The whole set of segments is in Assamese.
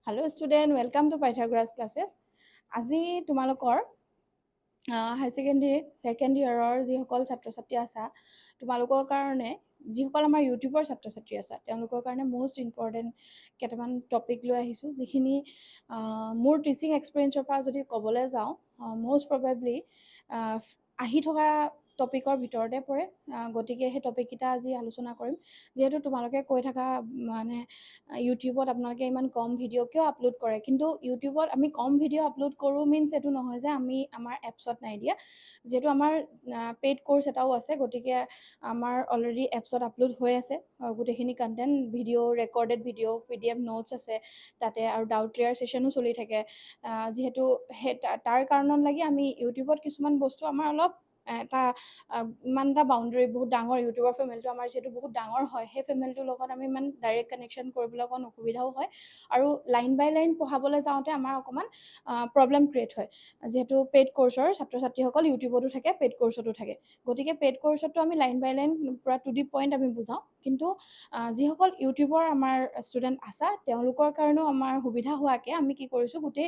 Hello student, welcome to Pythagoras classes. আজি তোমালোকৰ হাই ছেকেণ্ডেৰী ছেকেণ্ড ইয়াৰৰ যিসকল ছাত্ৰ ছাত্ৰী আছা তোমালোকৰ কাৰণে যিসকল আমাৰ ইউটিউবৰ ছাত্ৰ ছাত্ৰী আছা তেওঁলোকৰ কাৰণে মোষ্ট ইম্পৰ্টেণ্ট কেইটামান টপিক লৈ আহিছোঁ যিখিনি মোৰ টিচিং এক্সপিৰিয়েঞ্চৰ পৰা যদি ক'বলৈ যাওঁ মোষ্ট প্ৰবেবলি আহি থকা টপিকৰ ভিতৰতে পৰে গতিকে সেই টপিককেইটা আজি আলোচনা কৰিম যিহেতু তোমালোকে কৈ থকা মানে ইউটিউবত আপোনালোকে ইমান কম ভিডিঅ' কিয় আপলোড কৰে কিন্তু ইউটিউবত আমি কম ভিডিঅ' আপলোড কৰোঁ মিনছ এইটো নহয় যে আমি আমাৰ এপছত নাই দিয়া যিহেতু আমাৰ পেইড কোৰ্চ এটাও আছে গতিকে আমাৰ অলৰেডি এপছত আপলোড হৈ আছে গোটেইখিনি content video' recorded video' PDF notes আছে তাতে আৰু ডাউট ক্লিয়াৰ ছেশ্যনো চলি থাকে যিহেতু সেই তাৰ কাৰণত লাগি আমি ইউটিউবত কিছুমান বস্তু আমাৰ অলপ এটা ইমান এটা বাউণ্ডেৰী বহুত ডাঙৰ ইউটিউবৰ ফেমিলিটো আমাৰ যিহেতু বহুত ডাঙৰ হয় সেই ফেমিলিটোৰ লগত আমি ইমান ডাইৰেক্ট কানেকশ্যন কৰিবলৈ অকণ অসুবিধাও হয় আৰু লাইন বাই লাইন পঢ়াবলৈ যাওঁতে আমাৰ অকণমান প্ৰব্লেম ক্ৰিয়েট হয় যিহেতু পেইড কোৰ্চৰ ছাত্ৰ ছাত্ৰীসকল ইউটিউবতো থাকে পেইড কোৰ্চতো থাকে গতিকে পেইড কোৰ্চতো আমি লাইন বাই লাইন পূৰা টু দি পইণ্ট আমি বুজাওঁ কিন্তু যিসকল ইউটিউবৰ আমাৰ ষ্টুডেণ্ট আছা তেওঁলোকৰ কাৰণেও আমাৰ সুবিধা হোৱাকৈ আমি কি কৰিছোঁ গোটেই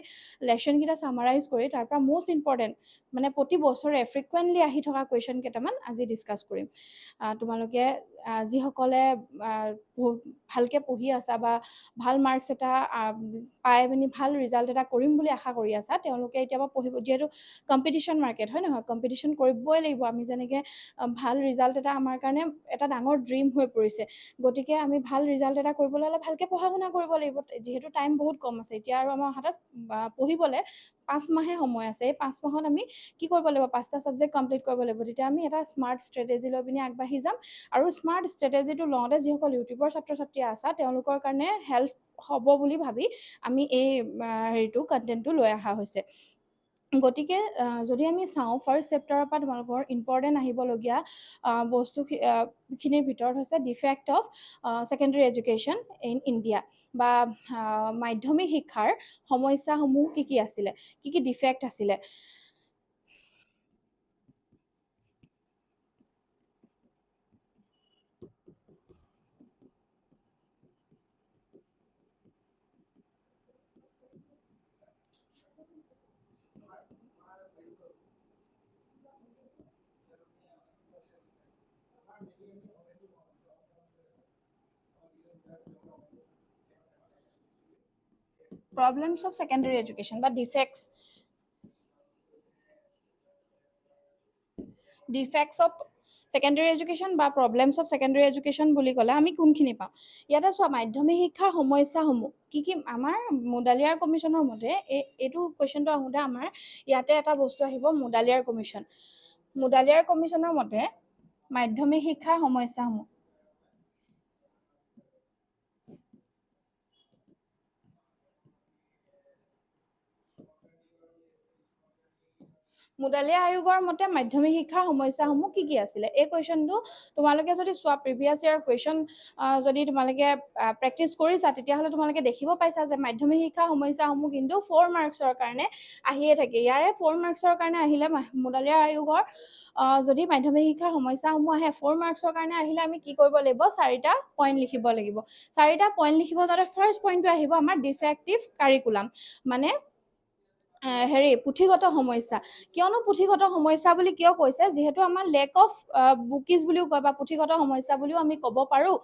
লেশ্যনকেইটা ছামাৰাইজ কৰি তাৰ পৰা মষ্ট ইম্পৰ্টেণ্ট মানে প্ৰতি বছৰে ফ্ৰিকুৱেণ্টলি আহি থকা কুৱেশ্যন কেইটামান আজি ডিছকাছ কৰিম তোমালোকে যিসকলে ভালকৈ পঢ়ি আছা বা ভাল মাৰ্কছ এটা পাই পিনি ভাল ৰিজাল্ট এটা কৰিম বুলি আশা কৰি আছা তেওঁলোকে এতিয়াৰ পৰা পঢ়িব যিহেতু কম্পিটিশ্যন মাৰ্কেট হয় নহয় কম্পিটিশ্যন কৰিবই লাগিব আমি যেনেকৈ ভাল ৰিজাল্ট এটা আমাৰ কাৰণে এটা ডাঙৰ ড্ৰিম হৈ পৰিছে গতিকে আমি ভাল ৰিজাল্ট এটা কৰিবলৈ হ'লে ভালকৈ পঢ়া শুনা কৰিব লাগিব যিহেতু টাইম বহুত কম আছে এতিয়া আৰু আমাৰ হাতত পঢ়িবলৈ 5 মাহে সময় আছে এই 5 মাহত আমি কি কৰিব লাগিব 5টা ছাবজেক্ট কমপ্লিট কৰিব লাগিব তেতিয়া আমি এটা স্মাৰ্ট ষ্ট্ৰেটেজি লৈ পিনি আগবাঢ়ি যাম আৰু স্মাৰ্ট ষ্ট্ৰেটেজিটো লওঁতে যিসকল ইউটিউবৰ ছাত্ৰ ছাত্ৰী আছা তেওঁলোকৰ কাৰণে হেল্প হ'ব বুলি ভাবি আমি এই হেৰিটো কণ্টেণ্টটো লৈ অহা হৈছে গতিকে যদি আমি চাওঁ ফাৰ্ষ্ট চেপ্টাৰৰ পৰা তোমালোকৰ ইম্পৰ্টেণ্ট আহিবলগীয়া বস্তুখিনিৰ ভিতৰত হৈছে defect of secondary education in India বা মাধ্যমিক শিক্ষাৰ সমস্যাসমূহ কি আছিলে কি ডিফেক্ট আছিলে problems of secondary education বা defects of secondary education বা problems of secondary education বুলি ক'লে আমি কোনখিনি পাওঁ ইয়াতে চোৱা মাধ্যমিক শিক্ষাৰ সমস্যাসমূহ কি আমাৰ মুডালিয়াৰ কমিশ্যনৰ মতে এইটো কুৱেশ্যনটো আহোঁতে আমাৰ ইয়াতে এটা বস্তু আহিব মুডালিয়াৰ কমিশ্যনৰ মতে মাধ্যমিক শিক্ষাৰ সমস্যাসমূহ মুডালিয়া আয়োগৰ মতে মাধ্যমিক শিক্ষাৰ সমস্যাসমূহ কি আছিলে এই কুৱেশ্যনটো তোমালোকে যদি চোৱা প্ৰিভিয়াছ ইয়াৰ কুৱেশ্যন যদি তোমালোকে প্ৰেক্টিছ কৰিছা তেতিয়াহ'লে তোমালোকে দেখিব পাইছা যে মাধ্যমিক শিক্ষাৰ সমস্যাসমূহ কিন্তু 4 মাৰ্কছৰ কাৰণে আহিয়ে থাকে ইয়াৰে 4 মাৰ্কছৰ কাৰণে আহিলে মুডালিয়া আয়োগৰ যদি মাধ্যমিক শিক্ষাৰ সমস্যাসমূহ আহে 4 মাৰ্কছৰ কাৰণে আহিলে আমি কি কৰিব লাগিব 4টা পইণ্ট লিখিব লাগিব 4টা পইণ্ট লিখিব যাতে ফাৰ্ষ্ট পইণ্টটো আহিব আমাৰ ডিফেক্টিভ কাৰিকুলাম মানে পুথিগত সমস্যা কিয়নো পুথিগত সমস্যা বুলি কিয় কৈছে যিহেতু আমাৰ লেক অফ বুকিজ বুলিও কয় বা পুথিগত সমস্যা বুলিও আমি ক'ব পাৰোঁ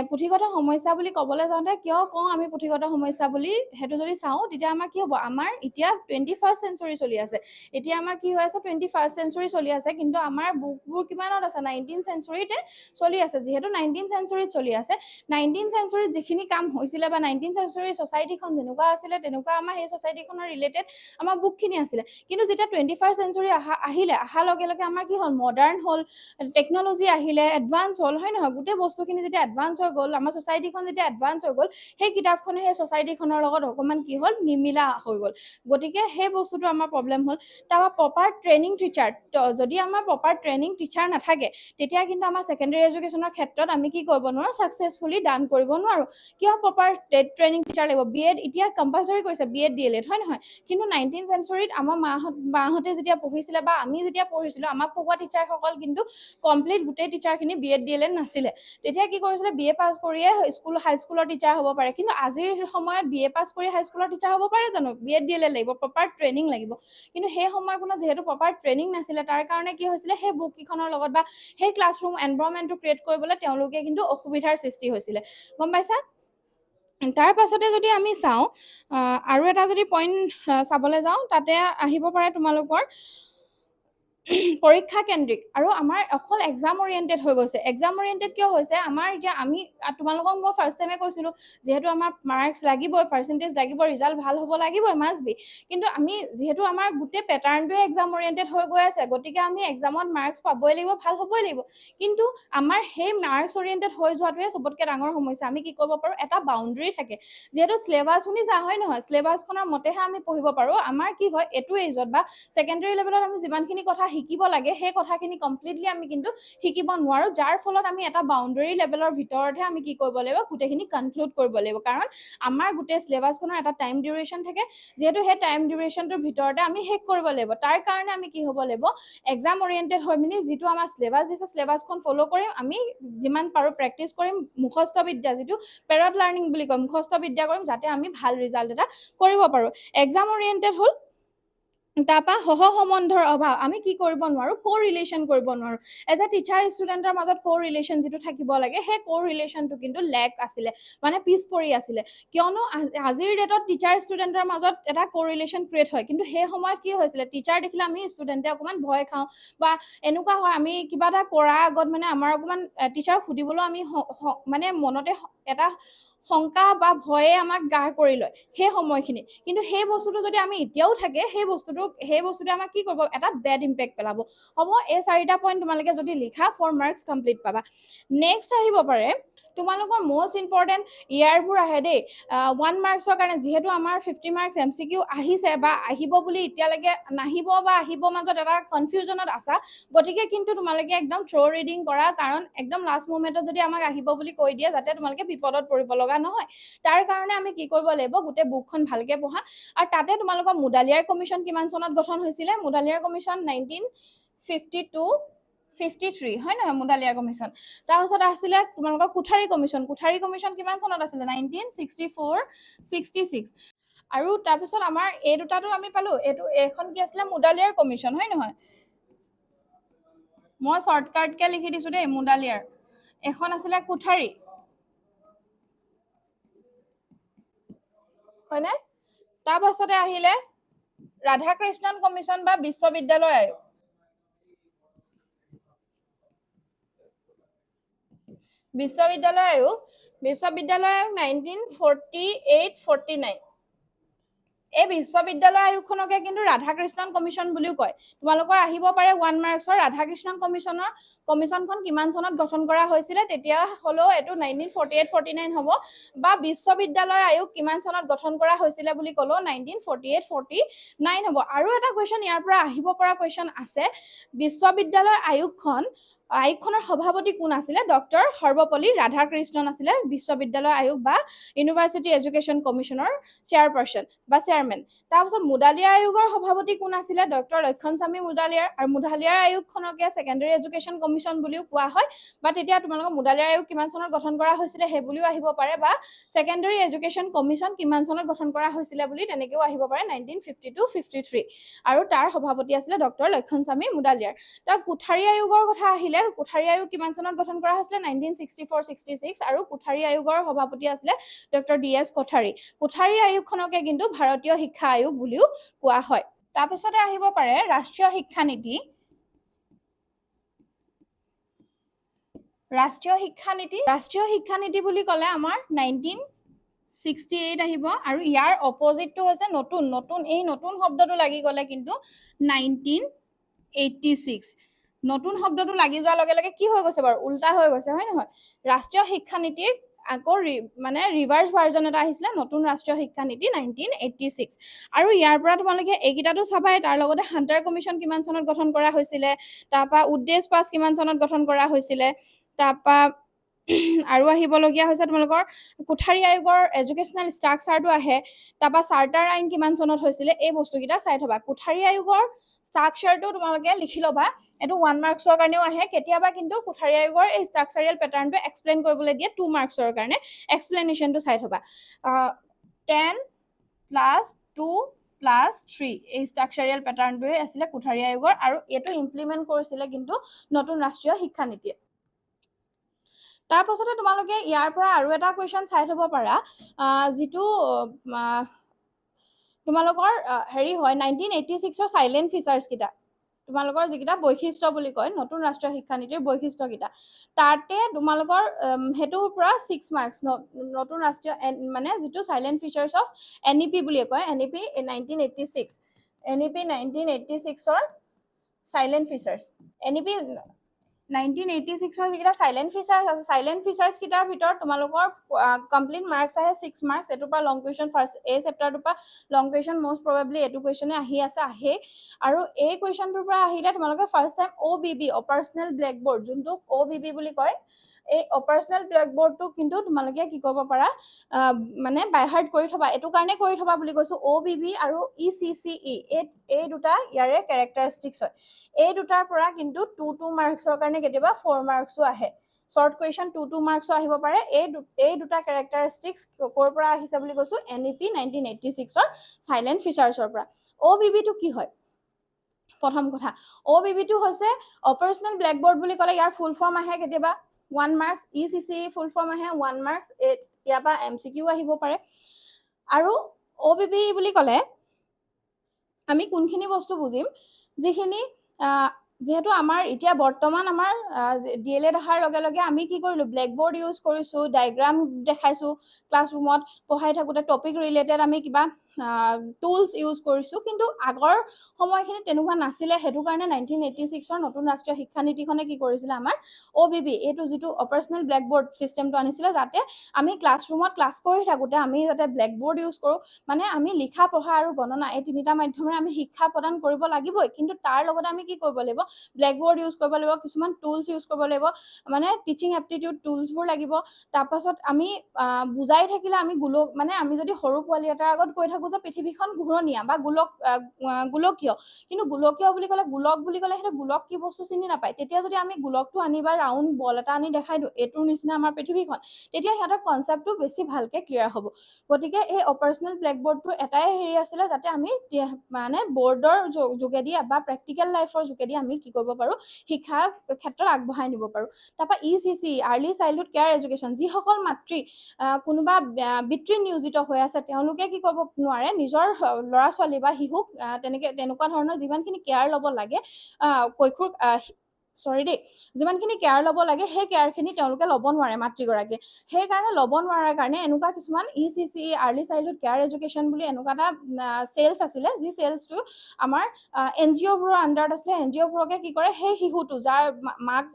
পুথিগত সমস্যা বুলি ক'বলৈ যাওঁতে কিয় কওঁ আমি পুথিগত সমস্যা বুলি সেইটো যদি চাওঁ তেতিয়া আমাৰ কি হ'ব আমাৰ এতিয়া 21st চেঞ্চুৰী চলি আছে এতিয়া আমাৰ কি হৈ আছে 21st চেঞ্চুৰী চলি আছে কিন্তু আমাৰ বুকবোৰ কিমানত আছে 19th চেঞ্চুৰীতে চলি আছে যিহেতু 19th চেঞ্চুৰীত চলি আছে 19th চেঞ্চুৰীত যিখিনি কাম হৈছিলে বা 19th চেঞ্চুৰী ছ'চাইটিখন যেনেকুৱা আছিলে তেনেকুৱা আমাৰ সেই ছ'চাইটিখনৰ ৰিলেটেড আমাৰ বুকখিনি আছিলে কিন্তু যেতিয়া 21st চেঞ্চুৰী অহাৰ লগে লগে আমাৰ কি হ'ল মডাৰ্ণ হ'ল টেকন'লজি আহিলে এডভান্স হ'ল হয় নহয় গোটেই বস্তুখিনি যেতিয়া এডভান্স হৈ গ'ল আমাৰ ছ'চাইটিখন যেতিয়া এডভান্স হৈ গ'ল সেই কিতাপখনে সেই ছ'চাইটিখনৰ লগত অকণমান কি হ'ল নিমিলা হৈ গ'ল গতিকে সেই বস্তুটো আমাৰ প্ৰব্লেম হ'ল তাৰপৰা প্ৰপাৰ ট্ৰেইনিং টিচাৰ যদি আমাৰ প্ৰপাৰ ট্ৰেইনিং টিচাৰ নাথাকে তেতিয়া কিন্তু আমাৰ ছেকেণ্ডেৰী এডুকেশ্যনৰ ক্ষেত্ৰত আমি কি কৰিব নোৱাৰোঁ ছাকচেছফুলি ডান কৰিব নোৱাৰোঁ কিয় প্ৰপাৰ ট্ৰেইনিং টিচাৰ লাগিব BEd এতিয়া কম্পালচৰি কৰিছে BEd DLEd হয় নহয় কিন্তু 19th centuryত আমাৰ মাহঁতে যেতিয়া পঢ়িছিলে বা আমি যেতিয়া পঢ়িছিলোঁ, আমাক পঢ়োৱা টিচাৰসকল কিন্তু কমপ্লিট গোটেই টিচাৰখিনি BEd DLEd নাছিলে। তেতিয়া কি কৰিছিলে, BA পাছ কৰিয়ে হাইস্কুলৰ টিচাৰ হ'ব পাৰে। কিন্তু আজিৰ সময়ত BA পাছ কৰি হাইস্কুলৰ টিচাৰ হ'ব পাৰে জানো? BEd DLEd লাগিব, প্ৰপাৰ ট্ৰেইনিং লাগিব। কিন্তু সেই সময়কণত যিহেতু প্ৰপাৰ ট্ৰেইনিং নাছিলে, তাৰ কাৰণে কি হৈছিলে, সেই বুককেইখনৰ লগত বা সেই ক্লাছৰুম এনভাইৰনমেণ্টটো ক্ৰিয়েট কৰিবলৈ তেওঁলোকে কিন্তু অসুবিধাৰ সৃষ্টি হৈছিলে। গম পাইছা? তাৰ পাছতে যদি আমি চাওঁ, আৰু এটা যদি পইণ্ট চাবলৈ যাওঁ, তাতে আহিব পাৰে তোমালোকৰ পৰীক্ষা কেন্দ্ৰিক আৰু আমাৰ অকল এক্সাম অৰিয়েণ্টেড হৈ গৈছে। এক্সাম অৰিয়েণ্টেড কিয় হৈছে? আমাৰ এতিয়া আমি তোমালোকক মই ফাৰ্ষ্ট টাইমে কৈছিলোঁ, যিহেতু আমাৰ মাৰ্কছ লাগিবই, পাৰ্চেণ্টেজ লাগিব, ৰিজাল্ট ভাল হ'ব লাগিবই, মাষ্ট বি। কিন্তু আমি যিহেতু আমাৰ গোটেই পেটাৰ্ণটোৱে এক্সাম অৰিয়েণ্টেড হৈ গৈ আছে, গতিকে আমি এক্সামত মাৰ্কছ পাবই লাগিব, ভাল হ'বই লাগিব। কিন্তু আমাৰ সেই মাৰ্কছ অৰিয়েণ্টেড হৈ যোৱাটোৱে চবতকৈ ডাঙৰ সমস্যা। আমি কি কৰিব পাৰোঁ, এটা বাউণ্ডেৰী থাকে। যিহেতু চিলেবাছ শুনিছা, হয় নহয়? চিলেবাছখনৰ মতেহে আমি পঢ়িব পাৰোঁ। আমাৰ কি হয়, এইটো এইজত বা ছেকেণ্ডেৰী লেভেলত আমি যিমানখিনি কথা শিকিব লাগে, সেই কথাখিনি কমপ্লিটলি আমি কিন্তু শিকিব নোৱাৰোঁ, যাৰ ফলত আমি এটা বাউণ্ডেৰী লেভেলৰ ভিতৰতহে আমি কি কৰিব লাগিব, গোটেইখিনি কনক্লুড কৰিব লাগিব। কাৰণ আমাৰ গোটেই চিলেবাছখনৰ এটা টাইম ডিউৰেশ্যন থাকে, যিহেতু সেই টাইম ডিউৰেশ্যনটোৰ ভিতৰতে আমি শেষ কৰিব লাগিব। তাৰ কাৰণে আমি কি হ'ব লাগিব, এক্সাম অৰিয়েণ্টেড হৈ পিনি যিটো আমাৰ চিলেবাছ দিছে, চিলেবাছখন ফ'ল' কৰিম, আমি যিমান পাৰোঁ প্ৰেক্টিছ কৰিম, মুখস্থ বিদ্যা, যিটো পেৰড লাৰ্ণিং বুলি কয়, মুখস্থ বিদ্যা কৰিম, যাতে আমি ভাল ৰিজাল্ট এটা কৰিব পাৰোঁ। এক্সাম অৰিয়েণ্টেড হ'ল। তাৰপৰা সহ-সম্বন্ধৰ অভাৱ, আমি কি কৰিব নোৱাৰোঁ, ৰিলেশ্যন কৰিব নোৱাৰোঁ। এজ এ টিচাৰ ষ্টুডেণ্টৰ মাজত ৰিলেশ্যন যিটো থাকিব লাগে, সেই ৰিলেশ্যনটো কিন্তু লেক আছিলে, মানে পিছ পৰি আছিলে। কিয়নো আজিৰ ডেটত টিচাৰ ষ্টুডেণ্টৰ মাজত এটা ৰিলেশ্যন ক্ৰিয়েট হয়, কিন্তু সেই সময়ত কি হৈছিলে, টিচাৰ দেখিলে আমি ষ্টুডেণ্টে অকণমান ভয় খাওঁ, বা এনেকুৱা হয়, আমি কিবা এটা কৰাৰ আগত মানে আমাৰ অকণমান টিচাৰক সুধিবলৈও আমি মানে মনতে এটা শংকা বা ভয়ে আমাক গাৰ কৰি লয় সেই সময়খিনিত। কিন্তু সেই বস্তুটো যদি আমি এতিয়াও থাকে, সেই বস্তুটোৱে আমাক কি কৰিব, এটা বেড ইম্পেক্ট পেলাব। হ'ব, এই 4টা পইণ্ট তোমালোকে যদি লিখা, 4 মাৰ্কছ কমপ্লিট পাবা। নেক্সট আহিব পাৰে তোমালোকৰ মষ্ট ইম্পৰ্টেণ্ট ইয়াৰবোৰ আহে দেই, 1 মাৰ্কছৰ কাৰণে। যিহেতু আমাৰ 50 মাৰ্কছ MCQ আহিছে বা আহিব বুলি এতিয়ালৈকে নাহিব বা আহিব মাজত এটা কনফিউজনত আছা, গতিকে কিন্তু তোমালোকে একদম ৰিডিং কৰা, কাৰণ একদম লাষ্ট মোমেণ্টত যদি আমাক আহিব বুলি কৈ দিয়ে, যাতে তোমালোকে বিপদত পৰিব লগা নহয়। তাৰ কাৰণে আমি কি কৰিব লাগিব, গোটেই বুকখন ভালকৈ পঢ়া। আৰু তাতে তোমালোকৰ মুডালিয়াৰ কমিশ্যন কিমান চনত গঠন হৈছিলে? মুডালিয়াৰ কমিশ্যন 1952-53, হয় নহয়? মুডালিয়াৰ কমিশ্যন। তাৰপিছত আছিলে তোমালোকৰ কোঠাৰী কমিশ্যন কিমান চনত আছিলে? 1964-66। আৰু তাৰপিছত আমাৰ এই দুটাটো আমি পালোঁ, এইখন কি আছিলে? মুডালিয়াৰ কমিশ্যন, হয় নহয়? মই শ্বৰ্টকাটকৈ লিখি দিছোঁ দেই, মুডালিয়াৰ। এখন আছিলে কোঠাৰী, হয়নে? তাৰপাছতে আহিলে ৰাধাকৃষ্ণন কমিশ্যন বা বিশ্ববিদ্যালয় আয়োগ। বিশ্ববিদ্যালয় আয়োগ 1948-49। এই বিশ্ববিদ্যালয় আয়োগখনকে কিন্তু ৰাধাকৃষ্ণন কমিশ্যন বুলিও কয়। তোমালোকৰ আহিব পাৰে 1 মাৰ্কছৰ, ৰাধাকৃষ্ণন কমিশ্যনখন কিমান চনত গঠন কৰা হৈছিলে? তেতিয়া হ'লেও এইটো 1948-49 হ'ব, বা বিশ্ববিদ্যালয় আয়োগ কিমান চনত গঠন কৰা হৈছিলে বুলি ক'লেও 1948-49 হ'ব। আৰু এটা কুৱেশ্যন ইয়াৰ পৰা আহিব পৰা কুৱেশ্যন আছে, বিশ্ববিদ্যালয় আয়োগখনৰ সভাপতি কোন আছিলে? ডক্টৰ সৰ্বপল্লী ৰাধাকৃষ্ণন আছিলে বিশ্ববিদ্যালয় আয়োগ বা ইউনিভাৰ্চিটি এডুকেশ্যন কমিশ্যনৰ চেয়াৰপাৰ্চন বা চেয়াৰমেন। তাৰপিছত মুডালিয়াৰ আয়োগৰ সভাপতি কোন আছিলে? ডক্টৰ লক্ষণস্বামী মুডালিয়াৰ। আৰু মুডালিয়াৰ আয়োগখনকে ছেকেণ্ডেৰী এডুকেশ্যন কমিশ্যন বুলিও কোৱা হয়, বা তেতিয়া তোমালোকৰ মুডালিয়াৰ আয়োগ কিমান চনত গঠন কৰা হৈছিলে সেই বুলিও আহিব পাৰে, বা ছেকেণ্ডেৰী এডুকেশ্যন কমিশ্যন কিমান চনত গঠন কৰা হৈছিলে বুলি তেনেকৈও আহিব পাৰে, 1952-53। আৰু তাৰ সভাপতি আছিলে ডক্টৰ লক্ষণস্বামী মুডালিয়াৰ। তাৰ কোঠাৰী আয়োগৰ কথা আহিলে, কোঠাৰী আয়োগ কিমান চনত গঠন কৰা হৈছিলে? 1964-66। আৰু কোঠাৰী আয়োগৰ সভাপতি আছিলে ডক্টৰ DS কোঠাৰী। কোঠাৰী আয়োগখনকে কিন্তু ভাৰতীয় শিক্ষা আয়োগ বুলিও কোৱা হয়। তাৰপিছতে আহিব পাৰে ৰাষ্ট্ৰীয় শিক্ষানীতি। ৰাষ্ট্ৰীয় শিক্ষানীতি বুলি ক'লে আমাৰ 1968 আহিব, আৰু ইয়াৰ অপজিটটো হৈছে নতুন। এই নতুন শব্দটো লাগি গ'লে কিন্তু 1986। নতুন শব্দটো লাগি যোৱাৰ লগে লগে কি হৈ গৈছে বাৰু? উল্টা হৈ গৈছে, হয় নহয়? ৰাষ্ট্ৰীয় শিক্ষানীতিৰ আকৌ মানে ৰিভাৰ্ছ ভাৰ্জন এটা আহিছিলে, নতুন ৰাষ্ট্ৰীয় শিক্ষানীতি 1986। আৰু ইয়াৰ পৰা তোমালোকে এইকেইটাতো চাবাই, তাৰ লগতে হাণ্টাৰ কমিশ্যন কিমান চনত গঠন কৰা হৈছিলে, তাৰপৰা উদ্দেশ পাছ কিমান চনত গঠন কৰা হৈছিলে, তাৰপৰা আৰু আহিবলগীয়া হৈছে তোমালোকৰ কোঠাৰী আয়োগৰ এডুকেশ্যনেল ষ্ট্ৰাকচাৰটো আহে, তাৰপৰা চাৰ্টাৰ আইন কিমান চনত হৈছিলে, এই বস্তুকেইটা চাই থবা। কোঠাৰী আয়োগৰ ষ্ট্ৰাকচাৰটো তোমালোকে লিখি ল'বা, এইটো 1 মাৰ্কছৰ কাৰণেও আহে। কেতিয়াবা কিন্তু কোঠাৰী আয়োগৰ এই ষ্ট্ৰাকচাৰেল পেটাৰ্ণটো এক্সপ্লেইন কৰিবলৈ দিয়ে 2 মাৰ্কছৰ কাৰণে, এক্সপ্লেনেশ্যনটো চাই থবা। 10 + 2 + 3 এই ষ্ট্ৰাকচাৰেল পেটাৰ্ণটোৱে আছিলে কোঠাৰী আয়োগৰ, আৰু এইটো ইমপ্লিমেণ্ট কৰিছিলে কিন্তু নতুন ৰাষ্ট্ৰীয় শিক্ষানীতিয়ে। তাৰপাছতে তোমালোকে ইয়াৰ পৰা আৰু এটা কুৱেশ্যন চাই থ'ব পাৰা, যিটো তোমালোকৰ হেৰি হয় 1986ৰ চাইলেণ্ট ফিচাৰ্ছকেইটা, তোমালোকৰ যিকেইটা বৈশিষ্ট্য বুলি কয় নতুন ৰাষ্ট্ৰীয় শিক্ষানীতিৰ বৈশিষ্ট্যকেইটা, তাতে তোমালোকৰ সেইটোৰ পৰা 6 মাৰ্কছ নতুন ৰাষ্ট্ৰীয় মানে যিটো চাইলেণ্ট ফিচাৰ্ছ অফ NEP বুলিয়ে কয়, NEP 1986, NEP 1986ৰ চাইলেণ্ট ফিচাৰ্ছ, NEP 1986ৰ যিকেইটা চাইলেণ্ট ফিচাৰ্ছ আছে, চাইলেণ্ট ফিচাৰ্ছকেইটাৰ ভিতৰত তোমালোকৰ কমপ্লিট মাৰ্কছ আহে 6 মাৰ্কছ। এইটোৰ পৰা লং কুৱেশ্যন ফাৰ্ষ্ট, এই চেপ্টাৰটোৰ পৰা লং কুৱেশ্যন মষ্ট প্ৰবেবলি এইটো কুৱেশ্যনে আহেই। আৰু এই কুৱেশ্যনটোৰ পৰা আহিলে তোমালোকে first time OBB, operational blackboard, যোনটো OBB বুলি কয়, এই অপাৰেশ্যনেল ব্লেকবৰ্ডটো কিন্তু তোমালোকে কি কৰিব পাৰা, মানে বাইহাৰ্ট কৰি থবা। এইটো কাৰণে কৰি থবা বুলি কৈছোঁ, OBB আৰু ECCE এই দুটা ইয়াৰে কেৰেক্টাৰিষ্টিক্স হয়। এই দুটাৰ পৰা কিন্তু 2 মাৰ্কছৰ কাৰণে কেতিয়াবা 4 মাৰ্কছো আহে। শ্বৰ্ট কুৱেশ্যন 2 মাৰ্কছো আহিব পাৰে। এই দুটা কেৰেক্টাৰিষ্টিক্স ক'ৰ পৰা আহিছে বুলি কৈছোঁ, NEP 1986ৰ চাইলেণ্ট ফিচাৰ্ছৰ পৰা। OBBটো কি হয়? প্ৰথম কথা, OBBটো হৈছে অপাৰেশ্যনেল ব্লেকবৰ্ড বুলি ক'লে ইয়াৰ ফুল ফৰ্ম আহে কেতিয়াবা 1 মাৰ্কছ, ECCE ফুল ফৰ্ম আহে 1 মাৰ্কছ, ইয়াৰ পৰা MCQ আহিব পাৰে। আৰু OBB বুলি ক'লে আমি কোনখিনি বস্তু বুজিম, যিখিনি যিহেতু আমাৰ এতিয়া বৰ্তমান আমাৰ DLED অহাৰ লগে লগে আমি কি কৰিলোঁ, ব্লেকবৰ্ড ইউজ কৰিছোঁ, ডায়েগ্ৰাম দেখাইছোঁ, ক্লাছৰুমত পঢ়াই থাকোঁতে টপিক ৰিলেটেড আমি কিবা টুলছ ইউজ কৰিছোঁ, কিন্তু আগৰ সময়খিনি তেনেকুৱা নাছিলে। সেইটো কাৰণে 1986ৰ নতুন ৰাষ্ট্ৰীয় শিক্ষানীতিখনে কি কৰিছিলে, আমাৰ OBB এইটো যিটো অপাৰেশ্যনেল ব্লেকবৰ্ড ছিষ্টেমটো আনিছিলে, যাতে আমি ক্লাছৰুমত ক্লাছ কৰি থাকোঁতে আমি যাতে ব্লেকবৰ্ড ইউজ কৰোঁ, মানে আমি লিখা পঢ়া আৰু গণনা এই তিনিটা মাধ্যমেৰে আমি শিক্ষা প্ৰদান কৰিব লাগিবই, কিন্তু তাৰ লগতে আমি কি কৰিব লাগিব, ব্লেকবৰ্ড ইউজ কৰিব লাগিব, কিছুমান টুলছ ইউজ কৰিব লাগিব, মানে টিচিং এপ্টিটিউড টুলছবোৰ লাগিব। তাৰপাছত আমি বুজাই থাকিলে আমি মানে আমি যদি সৰু পোৱালি এটাৰ আগত কৈ থাকোঁ যে পৃথিৱীখন ঘূৰণীয়া বা গোলকীয়, কিন্তু গোলকীয় বুলি ক'লে সেইটো গোলক কি বস্তু চিনি নাপায়, তেতিয়া যদি আমি গোলকটো আনি বা ৰাউণ্ড বল এটা আনি দেখাই দিওঁ এইটোৰ নিচিনা আমাৰ পৃথিৱীখন, তেতিয়া সিহঁতৰ কনচেপ্টটো বেছি ভালকৈ ক্লিয়াৰ হ'ব। গতিকে এই অপাৰেশ্যনেল ব্লেকবৰ্ডটো এটাই হেৰি আছিলে, যাতে আমি মানে বৰ্ডৰ যোগেদি বা প্ৰেক্টিকেল লাইফৰ যোগেদি আমি কি কৰিব পাৰোঁ, শিক্ষাৰ ক্ষেত্ৰত আগবঢ়াই নিব পাৰোঁ। তাৰপৰা ECCE, early childhood care education, যিসকল মাতৃ কোনোবা পিতৃ নিয়োজিত হৈ আছে, তেওঁলোকে কি কৰিব নোৱাৰে, নিজৰ ল'ৰা ছোৱালী বা শিশুক তেনেকুৱা ধৰণৰ যিমানখিনি কেয়াৰ ল'ব লাগে, যিমানখিনি কেয়াৰ ল'ব লাগে, সেই কেয়াৰখিনি তেওঁলোকে ল'ব নোৱাৰে মাতৃগৰাকীয়ে। সেইকাৰণে ল'ব নোৱাৰাৰ কাৰণে এনেকুৱা কিছুমান ECCE, early childhood care education বুলি এনেকুৱা এটা চেলছ আছিলে, যি চেলছটো আমাৰ NGOবোৰৰ আণ্ডাৰত আছিলে। NGOবোৰকে কি কৰে, সেই শিশুটো যাৰ মাক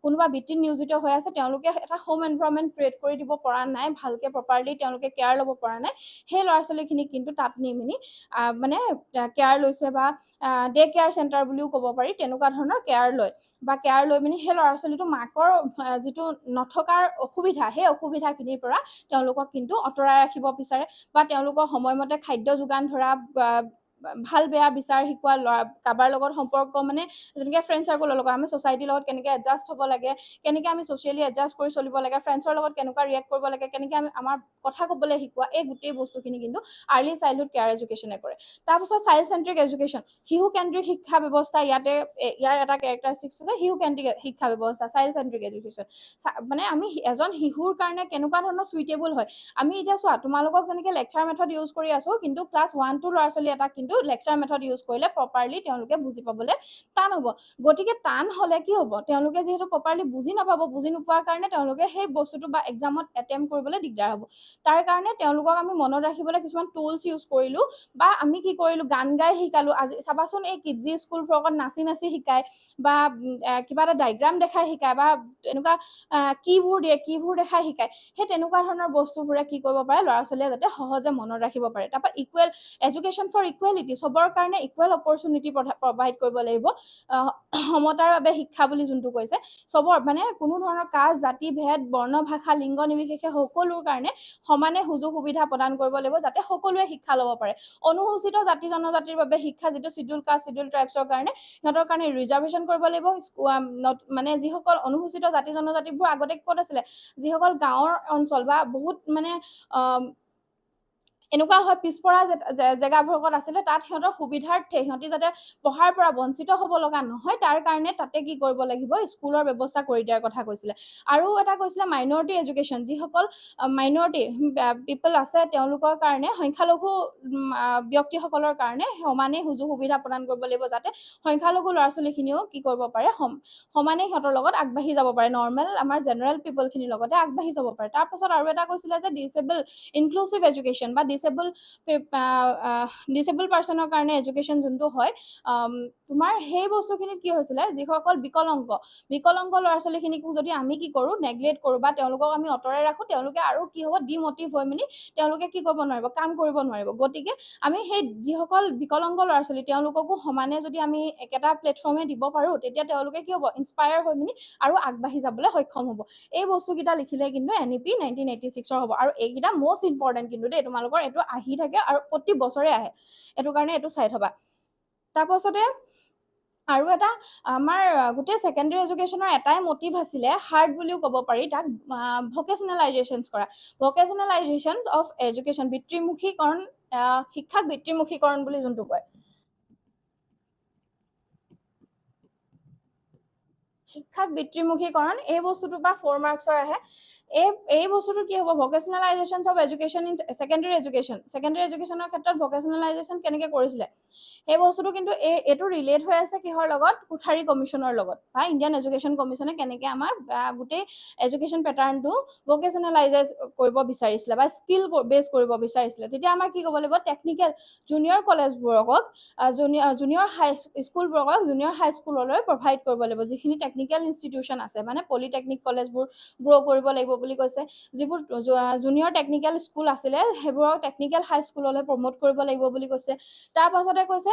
কোনোবা বৃত্তিত নিয়োজিত হৈ আছে, তেওঁলোকে এটা হোম এনভাইৰনমেণ্ট ক্ৰিয়েট কৰি দিব পৰা নাই, ভালকৈ প্ৰপাৰলি তেওঁলোকে কেয়াৰ ল'ব পৰা নাই, সেই ল'ৰা ছোৱালীখিনিক কিন্তু তাত নি মেলি মানে কেয়াৰ লৈছে, বা ডে কেয়াৰ চেণ্টাৰ বুলিও ক'ব পাৰি, তেনেকুৱা ধৰণৰ কেয়াৰ লয়, বা কেয়াৰ লৈ মেলি সেই ল'ৰা ছোৱালীটো মাকৰ যিটো নথকাৰ অসুবিধা, সেই অসুবিধাখিনিৰ পৰা তেওঁলোকক কিন্তু আঁতৰাই ৰাখিব বিচাৰে, বা তেওঁলোকৰ সময়মতে খাদ্য যোগান ধৰা, ভাল বেয়া বিচাৰ শিকোৱা, কাৰোবাৰ লগত সম্পৰ্ক, মানে যেনেকৈ ফ্ৰেণ্ড চাৰ্কলৰ লগত আমি ছ'চাইটিৰ লগত কেনেকৈ এডজাষ্ট হ'ব লাগে, কেনেকৈ আমি ছ'চিয়েলি এডজাষ্ট কৰি চলিব লাগে, ফ্ৰেণ্ডছৰ লগত কেনেকুৱা ৰিয়েক্ট কৰিব লাগে, কেনেকৈ আমি আমাৰ কথা ক'বলৈ শিকোৱা, এই গোটেই বস্তুখিনি কিন্তু আৰ্লি চাইল্ডহুড কেয়াৰ এডুকেশ্যনে কৰে। তাৰপিছত চাইল্ড চেণ্ট্ৰিক এডুকেশ্যন, শিশুকেন্দ্ৰিক শিক্ষা ব্যৱস্থা, ইয়াৰ এটা কেৰেক্টাৰিষ্টিক্স আছে শিশুকেন্দ্ৰিক শিক্ষা ব্যৱস্থা, চাইল্ড চেণ্ট্ৰিক এডুকেশ্যন, মানে আমি এজন শিশুৰ কাৰণে কেনেকুৱা ধৰণৰ চুইটেবল হয়। আমি এতিয়া চোৱা, তোমালোকক যেনেকৈ লেকচাৰ মেথড ইউজ কৰি আছোঁ, কিন্তু ক্লাছ 1-2 ল'ৰা ছোৱালী এটা কিন্তু লেকচাৰ মেথড ইউজ কৰিলে প্ৰপাৰলি তেওঁলোকে বুজি পাবলৈ টান হ'ব। গতিকে টান হ'লে কি হ'ব, তেওঁলোকে যিহেতু প্ৰপাৰলি বুজি নাপাব, বুজি নোপোৱাৰ কাৰণে তেওঁলোকে সেই বস্তুটো বা এক্সামত এটেম্প কৰিবলৈ দিগদাৰ হ'ব। তাৰ কাৰণে তেওঁলোকক আমি মনত ৰাখিবলৈ কিছুমান টুলছ ইউজ কৰিলোঁ, বা আমি কি কৰিলোঁ, গান গাই শিকালোঁ। আজি চাবাচোন, এই কিডজি স্কুলবোৰত নাচি শিকায়, বা কিবা এটা ডায়েগ্ৰাম দেখাই শিকায়, বা এনেকুৱা কিবোৰ দেখাই শিকায়। সেই তেনেকুৱা ধৰণৰ বস্তুবোৰে কি কৰিব পাৰে, ল'ৰা ছোৱালীয়ে যাতে সহজে মনত ৰাখিব পাৰে। তাৰপৰা এডুকেশ্যন ফৰ ইকুৱেল ইকুৱেলিটি, চবৰ কাৰণে ইকুৱেল অপৰচুনিটি প্ৰভাইড কৰিব লাগিব। সমতাৰ বাবে শিক্ষা বুলি যোনটো কৈছে, চবৰ মানে কোনো ধৰণৰ কাষ্ট, জাতি, ভেদ, বৰ্ণ, ভাষা, লিংগ নিৰ্বিশেষে সকলোৰ কাৰণে সমানে সুযোগ সুবিধা প্ৰদান কৰিব লাগিব, যাতে সকলোৱে শিক্ষা ল'ব পাৰে। অনুসূচিত জাতি জনজাতিৰ বাবে শিক্ষা, যিটো চিডিউল কাষ্ট, চিডিউল ট্ৰাইবছৰ কাৰণে, সিহঁতৰ কাৰণে ৰিজাৰ্ভেশ্যন কৰিব লাগিব। মানে যিসকল অনুসূচিত জাতি জনজাতিবোৰ আগতে ক'ত আছিলে, যিসকল গাঁৱৰ অঞ্চল বা বহুত মানে এনেকুৱা হয় পিছপৰা জেগাবোৰত আছিলে, তাত সিহঁতৰ সুবিধাৰ্থে সিহঁতি যাতে পঢ়াৰ পৰা বঞ্চিত হ'ব লগা নহয়, তাৰ কাৰণে তাতে কি কৰিব লাগিব, স্কুলৰ ব্যৱস্থা কৰি দিয়াৰ কথা কৈছিলে। আৰু এটা কৈছিলে মাইনৰিটি এডুকেশ্যন, যিসকল মাইনৰিটি পিপল আছে তেওঁলোকৰ কাৰণে, সংখ্যালঘু ব্যক্তিসকলৰ কাৰণে সমানে সুযোগ সুবিধা প্ৰদান কৰিব লাগিব, যাতে সংখ্যালঘু ল'ৰা ছোৱালীখিনিও কি কৰিব পাৰে, সমানে সিহঁতৰ লগত আগবাঢ়ি যাব পাৰে, নৰ্মেল আমাৰ জেনেৰেল পিপলখিনিৰ লগতে আগবাঢ়ি যাব পাৰে। তাৰপাছত আৰু এটা কৈছিলে যে ডিচেবল ইনক্লুচিভ এডুকেশ্যন বা ডিচেবল পাৰ্চনৰ কাৰণে এডুকেশ্যন যোনটো হয়, তোমাৰ সেই বস্তুখিনিত কি হৈছিলে, যিসকল বিকলাংগ ল'ৰা ছোৱালীখিনিকো যদি আমি কি কৰোঁ, নেগলেক্ট কৰোঁ বা তেওঁলোকক আমি আঁতৰাই ৰাখোঁ, তেওঁলোকে আৰু কি হ'ব, ডিমটিভ হৈ মেলি তেওঁলোকে কি কৰিব নোৱাৰিব, কাম কৰিব নোৱাৰিব। গতিকে আমি সেই যিসকল বিকলাংগ ল'ৰা ছোৱালী তেওঁলোককো সমানে যদি আমি একেটা প্লেটফৰ্মে দিব পাৰোঁ, তেতিয়া তেওঁলোকে কি হ'ব, ইনস্পায়াৰ হৈ মেলি আৰু আগবাঢ়ি যাবলৈ সক্ষম হ'ব। এই বস্তুকেইটা লিখিলে কিন্তু NEP 1986 হ'ব। আৰু এইকেইটা মষ্ট ইম্পৰ্টেণ্ট কিন্তু দেই, তোমালোকৰ এইটো আহি থাকে আৰু প্ৰতি বছৰে আহে, এইটো কাৰণে এইটো চাই থবা। তাৰপাছতে আৰু এটা আমাৰ গোটেই ছেকেণ্ডেৰী এডুকেশ্যনৰ এটাই মটিভ আছিলে, হাৰ্ড বুলিও ক'ব পাৰি তাক, ভকেচনেলাইজেশ্যনছ কৰা, ভকেচনেলাইজেশ্যনছ অফ এডুকেশ্যন, বৃত্তিমুখীকৰণ, শিক্ষাক বৃত্তিমুখীকৰণ বুলি যোনটো কয়, শিক্ষাক বৃত্তিমুখীকৰণ, এই বস্তুটো বা 4 মাৰ্কছৰ আহে। এই বস্তুটো কি হ'ব, ভকেচনেলাইজেশ্যনছ অফ এডুকেশ্যন ইন ছেকেণ্ডেৰী এডুকেশ্যনৰ ক্ষেত্ৰত ভকেচনেলাইজেশ্যন কেনেকৈ কৰিছিলে, সেই বস্তুটো কিন্তু এইটো ৰিলেট হৈ আছে কিহৰ লগত, কোঠাৰী কমিশ্যনৰ লগত বা ইণ্ডিয়ান এডুকেশ্যন কমিশ্যনে কেনেকৈ আমাক গোটেই এডুকেশ্যন পেটাৰ্ণটো ভকেচনেলাইজ কৰিব বিচাৰিছিলে বা স্কিল বেছ কৰিব বিচাৰিছিলে। তেতিয়া আমাৰ কি ক'ব লাগিব, টেকনিকেল জুনিয়ৰ কলেজবোৰক, জুনিয়ৰ হাই স্কুললৈ প্ৰভাইড কৰিব লাগিব, যিখিনি টেকনিকেল ইনষ্টিটিউশ্যন আছে, মানে পলিটেকনিক কলেজবোৰ গ্ৰ' কৰিব লাগিব বুলি কৈছে। যিবোৰ জুনিয়ৰ টেকনিকেল স্কুল আছিলে, সেইবোৰক টেকনিকেল হাই স্কুললৈ প্ৰমোট কৰিব লাগিব বুলি কৈছে। তাৰপাছতে কৈছে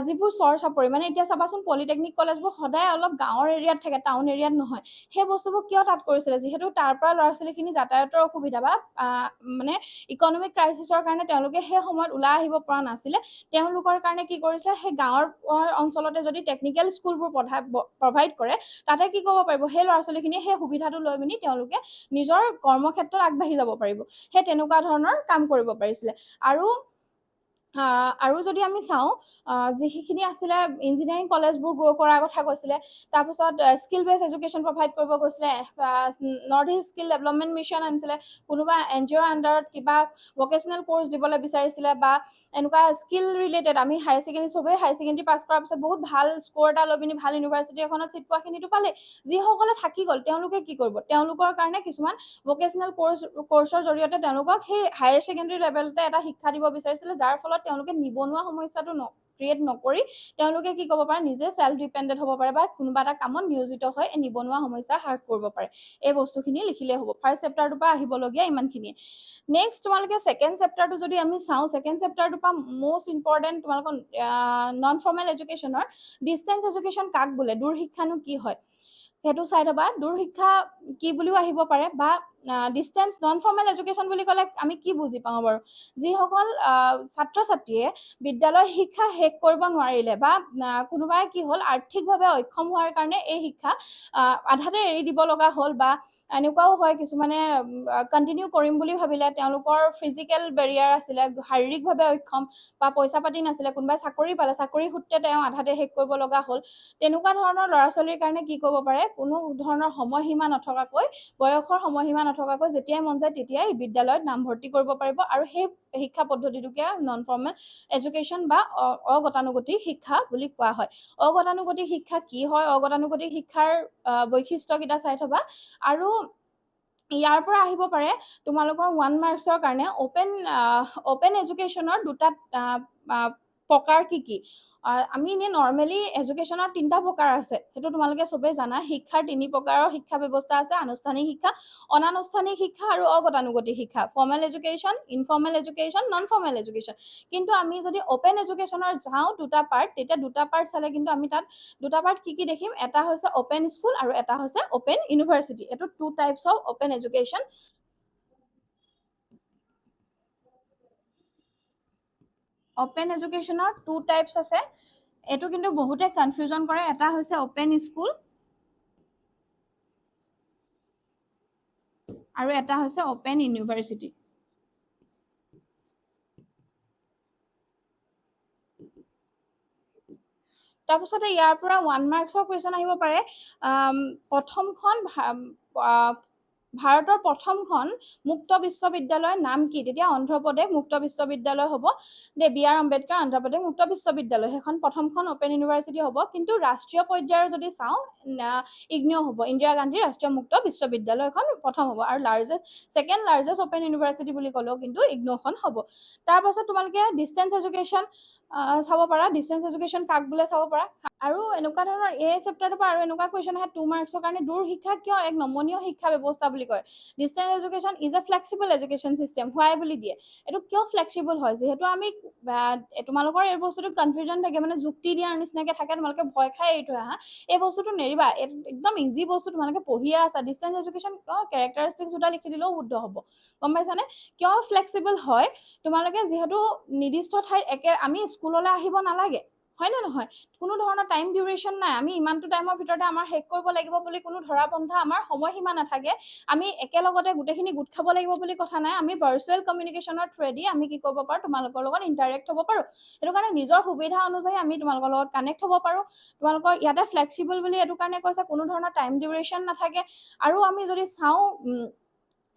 যিবোৰ চৰ চাপৰি, মানে এতিয়া চাবাচোন পলিটেকনিক কলেজবোৰ সদায় অলপ গাঁৱৰ এৰিয়াত থাকে, টাউন এৰিয়াত নহয়। সেই বস্তুবোৰ কিয় তাত কৰিছিলে, যিহেতু তাৰ পৰা ল'ৰা ছোৱালীখিনি যাতায়াতৰ অসুবিধা বা মানে ইকনমিক ক্ৰাইচিছৰ কাৰণে তেওঁলোকে সেই সময়ত ওলাই আহিব পৰা নাছিলে। তেওঁলোকৰ কাৰণে কি কৰিছিলে, সেই গাঁৱৰ অঞ্চলতে যদি টেকনিকেল স্কুলবোৰ প্ৰভাইড কৰে, তাতে কি কৰিব পাৰিব, সেই ল'ৰা ছোৱালীখিনিয়ে সেই সুবিধাটো লৈ পিনি তেওঁলোকে নিজৰ কৰ্মক্ষেত্ৰত আগবাঢ়ি যাব পাৰিব। সেই তেনেকুৱা ধৰণৰ কাম কৰিব পাৰিছিলে। আৰু যদি আমি চাওঁ, যিখিনি আছিলে ইঞ্জিনিয়াৰিং কলেজবোৰ গ্ৰ' কৰাৰ কথা কৈছিলে। তাৰপিছত স্কিল বেছ এডুকেশ্যন প্ৰভাইড কৰিব কৈছিলে, north east skill development mission আনিছিলে, কোনোবা NGOৰ আণ্ডাৰত কিবা ভকেচনেল কৰ্চ দিবলৈ বিচাৰিছিলে, বা এনেকুৱা স্কিল ৰিলেটেড, আমি চবেই হাই ছেকেণ্ডেৰী পাছ কৰাৰ পিছত বহুত ভাল স্ক'ৰ এটা লৈ পিনি ভাল ইউনিভাৰ্চিটি এখনত চিট পোৱাখিনিতো পালে। যিসকলে থাকি গ'ল তেওঁলোকে কি কৰিব, তেওঁলোকৰ কাৰণে কিছুমান ভকেচনেল কৰ্চৰ জৰিয়তে তেওঁলোকক সেই হায়াৰ ছেকেণ্ডেৰী লেভেলতে এটা শিক্ষা দিব বিচাৰিছিলে, যাৰ ফলত তেওঁলোকে নিবনুৱা সমস্যাটো ক্ৰিয়েট নকৰি তেওঁলোকে কি ক'ব পাৰে, নিজে ছেল্ফ ডিপেণ্ডেণ্ট হ'ব পাৰে বা কোনোবা এটা কামত নিয়োজিত হৈ এই নিবনুৱা সমস্যা হ্ৰাস কৰিব পাৰে। এই বস্তুখিনি লিখিলেই হ'ব। ফাৰ্ষ্ট চেপ্টাৰটোৰ পৰা আহিবলগীয়া ইমানখিনিয়ে। নেক্সট তোমালোকে ছেকেণ্ড চেপ্টাৰটো যদি আমি চাওঁ, ছেকেণ্ড চেপ্টাৰটোৰ পৰা মষ্ট ইম্পৰ্টেণ্ট তোমালোকৰ নন ফৰ্মেল এডুকেশ্যনৰ ডিষ্টেঞ্চ এডুকেশ্যন কাক বোলে, দূৰ শিক্ষানো কি হয় সেইটো চাই থবা। দূৰ শিক্ষা কি বুলিও আহিব পাৰে, বা ডিষ্টেঞ্চ নন ফৰ্মেল এডুকেশ্যন বুলি ক'লে আমি কি বুজি পাওঁ বাৰু, যিসকল ছাত্ৰ ছাত্ৰীয়ে বিদ্যালয় শিক্ষা শেষ কৰিব নোৱাৰিলে বা কোনোবাই কি হ'ল আৰ্থিকভাৱে অক্ষম হোৱাৰ কাৰণে এই শিক্ষা আধাতে এৰি দিব লগা হ'ল, বা এনেকুৱাও হয় কিছুমানে কণ্টিনিউ কৰিম বুলি ভাবিলে, তেওঁলোকৰ ফিজিকেল বেৰিয়াৰ আছিলে, শাৰীৰিকভাৱে অক্ষম বা পইচা পাতি নাছিলে, কোনোবাই চাকৰি পালে, চাকৰি সূত্ৰে তেওঁ আধাতে শেষ কৰিব লগা হ'ল। তেনেকুৱা ধৰণৰ ল'ৰা ছোৱালীৰ কাৰণে কি কৰিব পাৰে, কোনো ধৰণৰ সময়সীমা নথকাকৈ, বয়সৰ সময়সীমা নথকাকৈ যেতিয়াই মন যায় তেতিয়াই বিদ্যালয়ত নামভৰ্তি কৰিব পাৰিব। আৰু সেই শিক্ষা পদ্ধতিটোকে নন ফৰ্মেল এডুকেশ্যন বা অগতানুগতিক শিক্ষা বুলি কোৱা হয়। অগতানুগতিক শিক্ষা কি হয়, অগতানুগতিক শিক্ষাৰ বৈশিষ্ট্যকেইটা চাই থবা। আৰু ইয়াৰ পৰা আহিব পাৰে তোমালোকৰ 1 মাৰ্কছৰ কাৰণে অপেন এডুকেশ্যনৰ দুটা প্ৰকাৰ কি কি? আমি এনে নৰ্মেলি এডুকেশ্যনৰ 3টা প্ৰকাৰ আছে, সেইটো তোমালোকে চবেই জানা। শিক্ষাৰ 3 প্ৰকাৰৰ শিক্ষা ব্যৱস্থা আছে: আনুষ্ঠানিক শিক্ষা, অনানুষ্ঠানিক শিক্ষা আৰু অগতানুগতিক শিক্ষা। Formal education, informal education, non formal education. কিন্তু আমি যদি অপেন এডুকেশ্যনৰ যাওঁ দুটা পাৰ্ট, তেতিয়া দুটা পাৰ্ট চালে কিন্তু আমি তাত দুটা পাৰ্ট কি কি দেখিম? এটা হৈছে অপেন স্কুল আৰু এটা হৈছে অপেন ইউনিভাৰ্চিটি। এইটো 2 types of open education. Open এডুকেশ্যনৰ 2 টাইপছ আছে। এইটো কিন্তু বহুতে কনফিউজন কৰে। এটা হৈছে অপেন স্কুল আৰু এটা হৈছে অপেন ইউনিভাৰ্চিটি। তাৰপিছতে ইয়াৰ পৰা 1 মাৰ্কছৰ কুৱেশ্যন আহিব পাৰে। প্ৰথমখন ভাৰতৰ প্ৰথমখন মুক্ত বিশ্ববিদ্যালয়ৰ নাম কি? তেতিয়া অন্ধ্ৰপ্ৰদেশ মুক্ত বিশ্ববিদ্যালয় হ'ব। বি.আৰ. আম্বেদকাৰ অন্ধ্ৰপ্ৰদেশ মুক্ত বিশ্ববিদ্যালয়, সেইখন প্ৰথমখন অপেন ইউনিভাৰ্চিটি হ'ব। কিন্তু ৰাষ্ট্ৰীয় পৰ্যায়ৰ যদি চাওঁ, ইগনিঅ' হ'ব, ইন্দিৰা গান্ধী ৰাষ্ট্ৰীয় মুক্ত বিশ্ববিদ্যালয়খন প্ৰথম হ'ব। আৰু ছেকেণ্ড লাৰ্জেষ্ট অপেন ইউনিভাৰ্চিটি বুলি ক'লেও কিন্তু ইগনিঅ'খন হ'ব। তাৰপাছত তোমালোকে ডিষ্টেঞ্চ এডুকেশ্যন চাব পাৰা। ডিষ্টেঞ্চ এডুকেশ্যন কাক বোলে চাব পাৰা। আৰু এনেকুৱা ধৰণৰ এই চেপ্টাৰটোৰ পৰা আৰু এনেকুৱা কুৱেশ্যন আহে 2 মাৰ্কছৰ কাৰণে: দূৰ শিক্ষা কিয় এক নমনীয় শিক্ষা ব্যৱস্থা বুলি কয়? Distance education is a flexible education system. Why বুলি দিয়ে। এইটো কিয় ফ্লেক্সিবল হয়? যিহেতু আমি তোমালোকৰ এই বস্তুটো কনফিউজন থাকে, মানে যুক্তি দিয়াৰ নিচিনাকে থাকে, তোমালোকে ভয় খাই এৰি থৈ আহা। এই বস্তুটো নেৰিবা, একদম ইজি বস্তু, তোমালোকে পঢ়িয়ে আছা। ডিষ্টেঞ্চ এডুকেশ্যন কেৰেক্টাৰিষ্টিক্স দুটা লিখি দিলেও শুদ্ধ হ'ব। গম পাইছানে? কিয় ফ্লেক্সিবল হয়? তোমালোকে যিহেতু নিৰ্দিষ্ট ঠাইত আমি স্কুললৈ আহিব নালাগে, হয় নে নহয়? কোনো ধৰণৰ টাইম ডিউৰেশ্যন নাই। আমি ইমানটো টাইমৰ ভিতৰতে আমাৰ শেষ কৰিব লাগিব বুলি কোনো ধৰা বন্ধা আমাৰ সময়সীমা নাথাকে। আমি একেলগতে গোটেইখিনি গোট খাব লাগিব বুলি কথা নাই। আমি ভাৰ্চুৱেল কমিউনিকেশ্যনৰ থ্ৰুৱেদি আমি কি কৰিব পাৰোঁ? তোমালোকৰ লগত ইণ্টাৰেক্ট হ'ব পাৰোঁ। সেইটো কাৰণে নিজৰ সুবিধা অনুযায়ী আমি তোমালোকৰ লগত কানেক্ট হ'ব পাৰোঁ। তোমালোকৰ ইয়াতে ফ্লেক্সিবল বুলি এইটো কাৰণে কৈছে, কোনো ধৰণৰ টাইম ডিউৰেশ্যন নাথাকে। আৰু আমি যদি চাওঁ,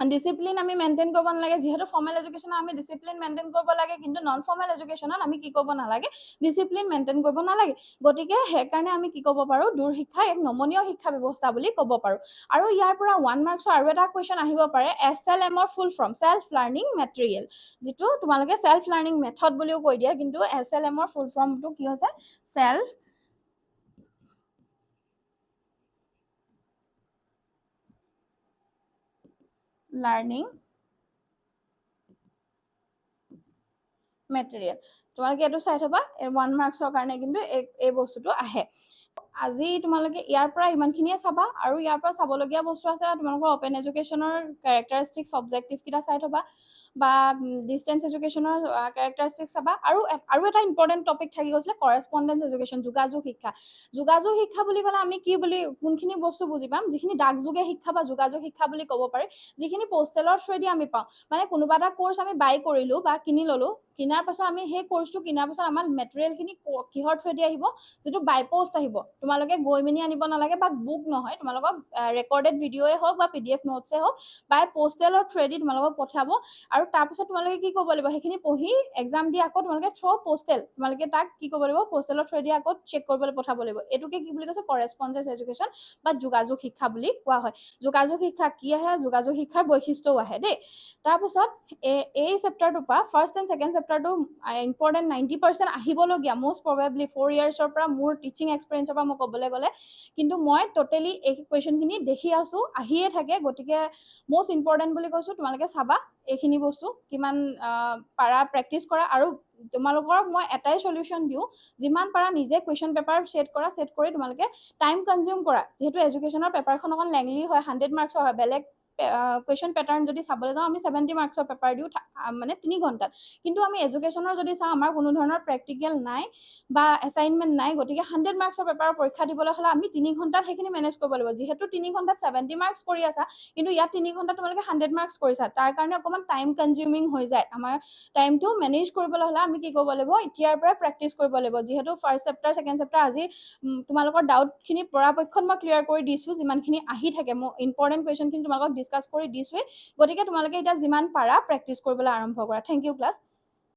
ডিচিপ্লিন আমি মেইনটেইন কৰিব নালাগে। যিহেতু ফৰ্মেল এডুকেশ্যনত আমি ডিচিপ্লিন মেইনটেইন কৰিব লাগে, কিন্তু নন ফৰ্মেল এডুকেশ্যনত আমি কি কৰিব নালাগে? ডিচিপ্লিন মেইনটেইন কৰিব নালাগে। গতিকে সেইকাৰণে আমি কি ক'ব পাৰোঁ? দূৰ শিক্ষা এক নমনীয় শিক্ষা ব্যৱস্থা বুলি ক'ব পাৰোঁ। আৰু ইয়াৰ পৰা 1 মাৰ্কছৰ আৰু এটা কুৱেশ্যন আহিব পাৰে: SLM-ৰ full form, self learning material, যিটো তোমালোকে ছেল্ফ লাৰ্ণিং মেথড বুলিও কৈ দিয়ে। কিন্তু SLM-ৰ ফুল ফৰ্মটো কি হৈছে? Self learning material. তোমালোকে এইটো চাই থবা, 1 মাৰ্কছৰ কাৰণে কিন্তু এই বস্তুটো আহে। আজি তোমালোকে ইয়াৰ পৰা ইমানখিনিয়ে চাবা। আৰু ইয়াৰ পৰা চাবলগীয়া বস্তু আছে, তোমালোকৰ অপেন এডুকেশ্যনৰ কেৰেক্টাৰিষ্টিক্স অবজেক্টিভকেইটা চাই থবা, বা ডিষ্টেঞ্চ এডুকেশ্যনৰ কেৰেক্টাৰিষ্টিক্স চাবা। আৰু এটা ইম্পৰ্টেণ্ট টপিক থাকি গৈছিলে, কৰেছপণ্ডেঞ্চ এডুকেশ্যন, যোগাযোগ শিক্ষা। যোগাযোগ শিক্ষা বুলি ক'লে আমি কোনখিনি বস্তু বুজি পাম? যিখিনি ডাকযোগে শিক্ষা বা যোগাযোগ শিক্ষা বুলি ক'ব পাৰি, যিখিনি পোষ্টেলৰ থ্ৰুৱেদি আমি পাওঁ। মানে কোনোবা এটা কোৰ্চ আমি বাই কৰিলোঁ বা কিনি ল'লোঁ, কিনাৰ পাছত আমি সেই কোৰ্চটো কিনাৰ পাছত আমাৰ মেটেৰিয়েলখিনি কিহৰ থ্ৰুৱেদি আহিব? যিটো বাই পোষ্ট আহিব। তোমালোকে গৈ মেলি আনিব নালাগে, বা বুক নহয়, তোমালোকক ৰেকৰ্ডেড ভিডিঅ'ই হওক বা PDF নোটছেই হওক, বাই পোষ্টেলৰ থ্ৰুৱেদি তোমালোকক পঠাব। আৰু তাৰপিছত তোমালোকে কি কৰিব লাগিব? সেইখিনি পঢ়ি এক্সাম দি আকৌ তোমালোকে পোষ্টেল, তোমালোকে তাক কি কৰিব লাগিব? পোষ্টেলৰ থ্ৰুৱেদি আকৌ চেক কৰিবলৈ পঠাব লাগিব। এইটোকে কি বুলি কৈছে? কৰেছপণ্ডেঞ্চ এডুকেশ্যন বা যোগাযোগ শিক্ষা বুলি কোৱা হয়। যোগাযোগ শিক্ষা কি আহে? যোগাযোগ শিক্ষাৰ বৈশিষ্ট্যও আহে দেই। তাৰপিছত এই চেপ্টাৰটোৰ পৰা ফাৰ্ষ্ট এণ্ড ছেকেণ্ড চেপ্টাৰটো ইম্পৰ্টেণ্ট 90% আহিবলগীয়া, মষ্ট প্ৰবেবলি 4 ইয়াৰ্ছৰ পৰা মোৰ টিচিং এক্সপিৰিয়েঞ্চৰ পৰা মই ক'বলৈ গ'লে, কিন্তু মই টোটেলি এই কুৱেশ্যনখিনি দেখি আছোঁ, আহিয়ে থাকে। গতিকে মষ্ট ইম্পৰ্টেণ্ট বুলি কৈছোঁ, তোমালোকে চাবা এইখিনি বস্তু, কিমান পাৰা প্ৰেক্টিছ কৰা। আৰু তোমালোকক মই এটাই চলিউশ্যন দিওঁ, যিমান পাৰা নিজে কুৱেশ্যন পেপাৰ ছেট কৰি তোমালোকে টাইম কনজিউম কৰা। যিহেতু এডুকেশ্যনৰ পেপাৰখন অকণ লেংলি হয়, 100 মাৰ্কছৰ হয়। বেলেগ কুৱেশ্যন পেটাৰ্ণ যদি চাবলৈ যাওঁ, আমি 70 মাৰ্কছৰ পেপাৰ দিওঁ, মানে 3 ঘণ্টাত। কিন্তু আমি এডুকেশ্যনৰ যদি চাওঁ, আমাৰ কোনো ধৰণৰ প্ৰেক্টিকেল নাই বা এছাইনমেণ্ট নাই। গতিকে 100 মাৰ্কছৰ পেপাৰৰ পৰীক্ষা দিবলৈ হ'লে আমি 3 ঘণ্টাত সেইখিনি মেনেজ কৰিব লাগিব। যিহেতু 3 ঘণ্টাত 70 মাৰ্কছ কৰি আছা, কিন্তু ইয়াত 3 ঘণ্টাত তোমালোকে 100 মাৰ্কছ কৰিছা। তাৰ কাৰণে অকণমান টাইম কনজিউমিং হৈ যায়। আমাৰ টাইমটো মেনেজ কৰিবলৈ হ'লে আমি কি কৰিব লাগিব? এতিয়াৰ পৰা প্ৰেক্টিছ কৰিব লাগিব। যিহেতু ফাৰ্ষ্ট চেপ্টাৰ, ছেকেণ্ড চেপ্টাৰ আজি তোমালোকৰ ডাউটখিনি পৰাপক্ষত মই ক্লিয়াৰ কৰি দিছোঁ। যিমানখিনি আহি থাকে, মই ইম্পৰ্টেণ্ট কুৱেশ্যনখিনি তোমালোকক ডিছকাছ কৰি দিছোঁৱেই। গতিকে তোমালোকে এতিয়া যিমান পাৰা প্ৰেক্টিছ কৰিবলৈ আৰম্ভ কৰা। Thank you class.